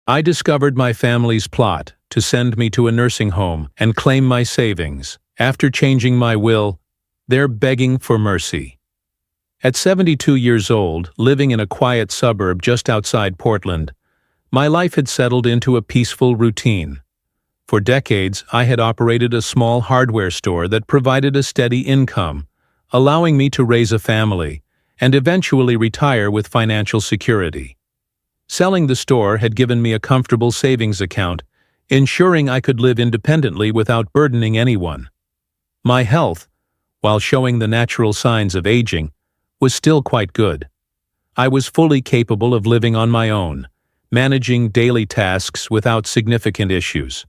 I discovered my family's plot to send me to a nursing home and claim my savings. After changing my will, they're begging for mercy. At 72 years old, living in a quiet suburb just outside Portland, my life had settled into a peaceful routine. For decades, I had operated a small hardware store that provided a steady income, allowing me to raise a family and eventually retire with financial security. Selling the store had given me a comfortable savings account, ensuring I could live independently without burdening anyone. My health, while showing the natural signs of aging, was still quite good. I was fully capable of living on my own, managing daily tasks without significant issues.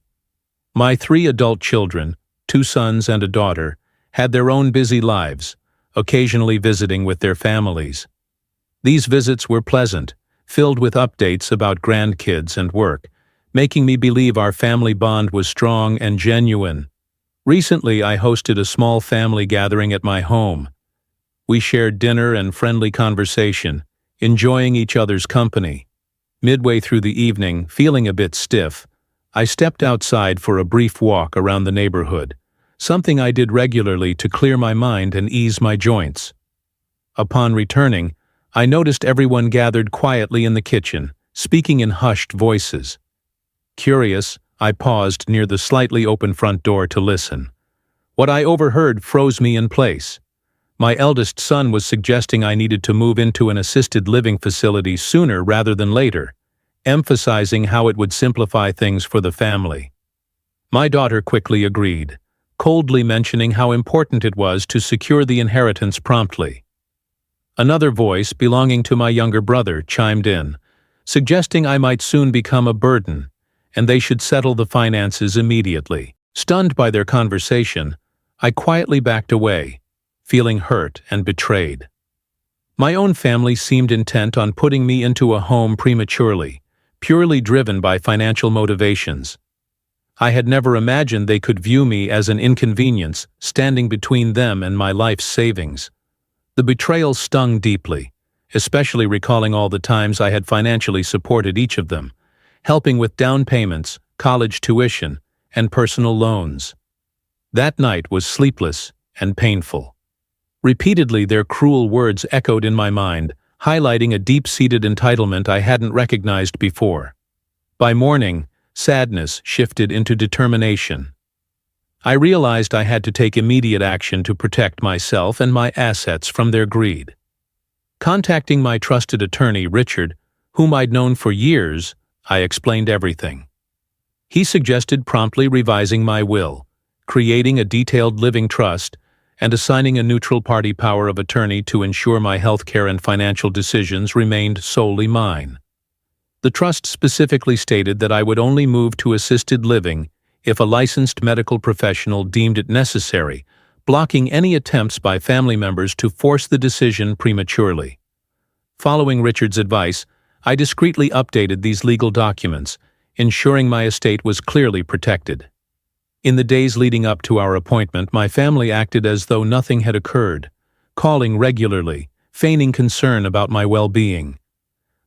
My 3 adult children, 2 sons and a daughter, had their own busy lives, occasionally visiting with their families. These visits were pleasant, filled with updates about grandkids and work, making me believe our family bond was strong and genuine. Recently, I hosted a small family gathering at my home. We shared dinner and friendly conversation, enjoying each other's company. Midway through the evening, feeling a bit stiff, I stepped outside for a brief walk around the neighborhood, something I did regularly to clear my mind and ease my joints. Upon returning, I noticed everyone gathered quietly in the kitchen, speaking in hushed voices. Curious, I paused near the slightly open front door to listen. What I overheard froze me in place. My eldest son was suggesting I needed to move into an assisted living facility sooner rather than later, emphasizing how it would simplify things for the family. My daughter quickly agreed, coldly mentioning how important it was to secure the inheritance promptly. Another voice, belonging to my younger brother, chimed in, suggesting I might soon become a burden, and they should settle the finances immediately. Stunned by their conversation, I quietly backed away, feeling hurt and betrayed. My own family seemed intent on putting me into a home prematurely, purely driven by financial motivations. I had never imagined they could view me as an inconvenience, standing between them and my life's savings. The betrayal stung deeply, especially recalling all the times I had financially supported each of them, helping with down payments, college tuition, and personal loans. That night was sleepless and painful. Repeatedly, their cruel words echoed in my mind, highlighting a deep-seated entitlement I hadn't recognized before. By morning, sadness shifted into determination. I realized I had to take immediate action to protect myself and my assets from their greed. Contacting my trusted attorney, Richard, whom I'd known for years, I explained everything. He suggested promptly revising my will, creating a detailed living trust, and assigning a neutral party power of attorney to ensure my healthcare and financial decisions remained solely mine. The trust specifically stated that I would only move to assisted living if a licensed medical professional deemed it necessary, blocking any attempts by family members to force the decision prematurely. Following Richard's advice, I discreetly updated these legal documents, ensuring my estate was clearly protected. In the days leading up to our appointment, my family acted as though nothing had occurred, calling regularly, feigning concern about my well-being.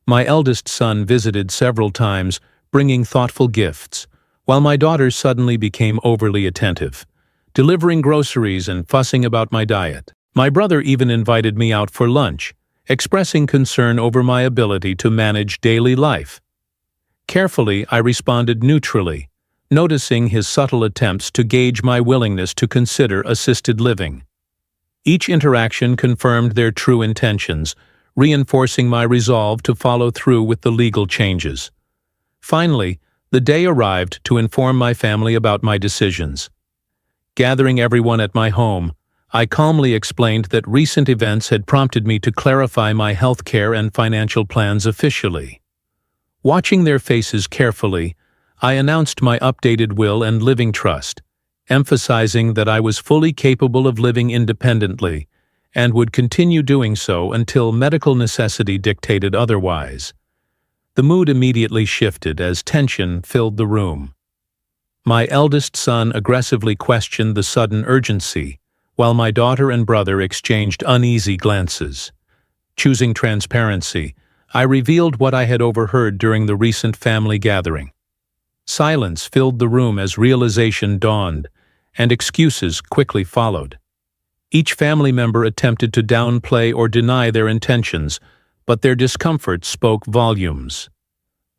My eldest son visited several times, bringing thoughtful gifts, while my daughter suddenly became overly attentive, delivering groceries and fussing about my diet. My brother even invited me out for lunch, expressing concern over my ability to manage daily life. Carefully, I responded neutrally, noticing his subtle attempts to gauge my willingness to consider assisted living. Each interaction confirmed their true intentions, reinforcing my resolve to follow through with the legal changes. Finally, the day arrived to inform my family about my decisions. Gathering everyone at my home, I calmly explained that recent events had prompted me to clarify my healthcare and financial plans officially. Watching their faces carefully, I announced my updated will and living trust, emphasizing that I was fully capable of living independently and would continue doing so until medical necessity dictated otherwise. The mood immediately shifted as tension filled the room. My eldest son aggressively questioned the sudden urgency, while my daughter and brother exchanged uneasy glances. Choosing transparency, I revealed what I had overheard during the recent family gathering. Silence filled the room as realization dawned, and excuses quickly followed. Each family member attempted to downplay or deny their intentions, but their discomfort spoke volumes.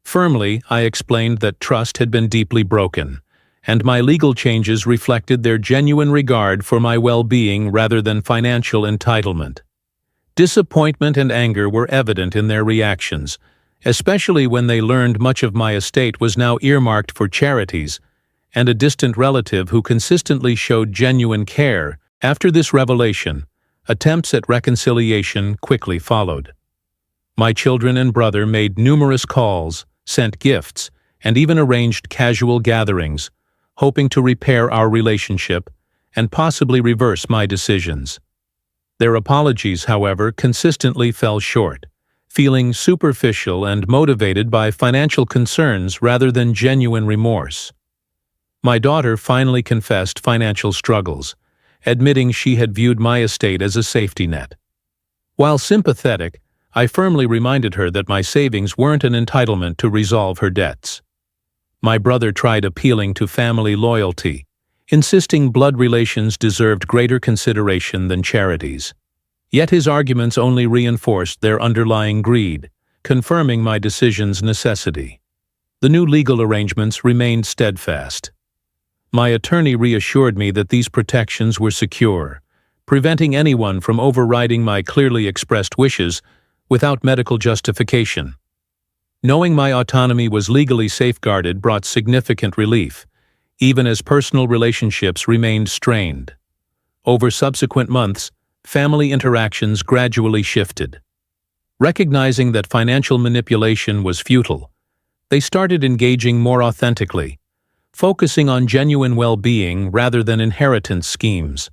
Firmly, I explained that trust had been deeply broken, and my legal changes reflected their genuine regard for my well-being rather than financial entitlement. Disappointment and anger were evident in their reactions, especially when they learned much of my estate was now earmarked for charities, and a distant relative who consistently showed genuine care. After this revelation, attempts at reconciliation quickly followed. My children and brother made numerous calls, sent gifts, and even arranged casual gatherings, hoping to repair our relationship and possibly reverse my decisions. Their apologies, however, consistently fell short, feeling superficial and motivated by financial concerns rather than genuine remorse. My daughter finally confessed financial struggles, admitting she had viewed my estate as a safety net. While sympathetic, I firmly reminded her that my savings weren't an entitlement to resolve her debts. My brother tried appealing to family loyalty, insisting blood relations deserved greater consideration than charities. Yet his arguments only reinforced their underlying greed, confirming my decision's necessity. The new legal arrangements remained steadfast. My attorney reassured me that these protections were secure, preventing anyone from overriding my clearly expressed wishes without medical justification. Knowing my autonomy was legally safeguarded brought significant relief, even as personal relationships remained strained. Over subsequent months, family interactions gradually shifted. Recognizing that financial manipulation was futile, they started engaging more authentically, focusing on genuine well-being rather than inheritance schemes.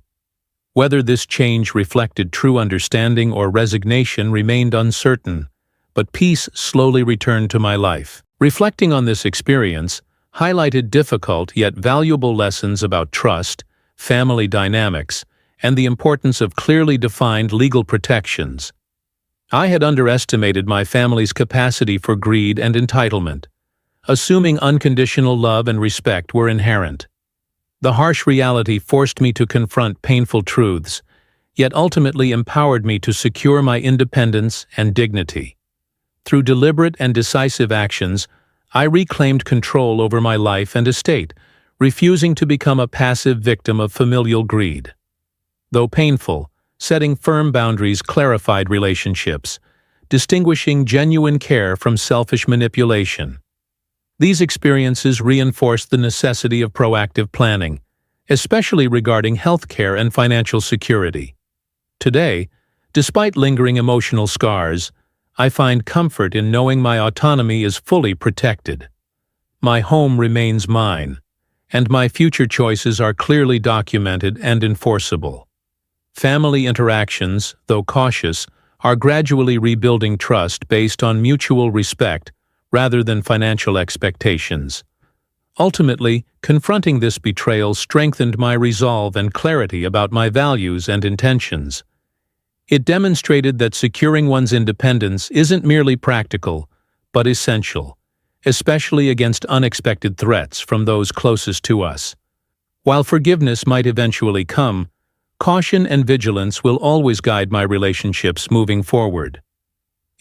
Whether this change reflected true understanding or resignation remained uncertain, but peace slowly returned to my life. Reflecting on this experience highlighted difficult yet valuable lessons about trust, family dynamics, and the importance of clearly defined legal protections. I had underestimated my family's capacity for greed and entitlement, assuming unconditional love and respect were inherent. The harsh reality forced me to confront painful truths, yet ultimately empowered me to secure my independence and dignity. Through deliberate and decisive actions, I reclaimed control over my life and estate, refusing to become a passive victim of familial greed. Though painful, setting firm boundaries clarified relationships, distinguishing genuine care from selfish manipulation. These experiences reinforced the necessity of proactive planning, especially regarding healthcare and financial security. Today, despite lingering emotional scars, I find comfort in knowing my autonomy is fully protected. My home remains mine, and my future choices are clearly documented and enforceable. Family interactions, though cautious, are gradually rebuilding trust based on mutual respect rather than financial expectations. Ultimately, confronting this betrayal strengthened my resolve and clarity about my values and intentions. It demonstrated that securing one's independence isn't merely practical, but essential, especially against unexpected threats from those closest to us. While forgiveness might eventually come, caution and vigilance will always guide my relationships moving forward.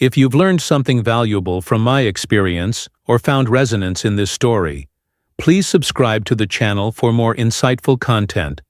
If you've learned something valuable from my experience or found resonance in this story, please subscribe to the channel for more insightful content.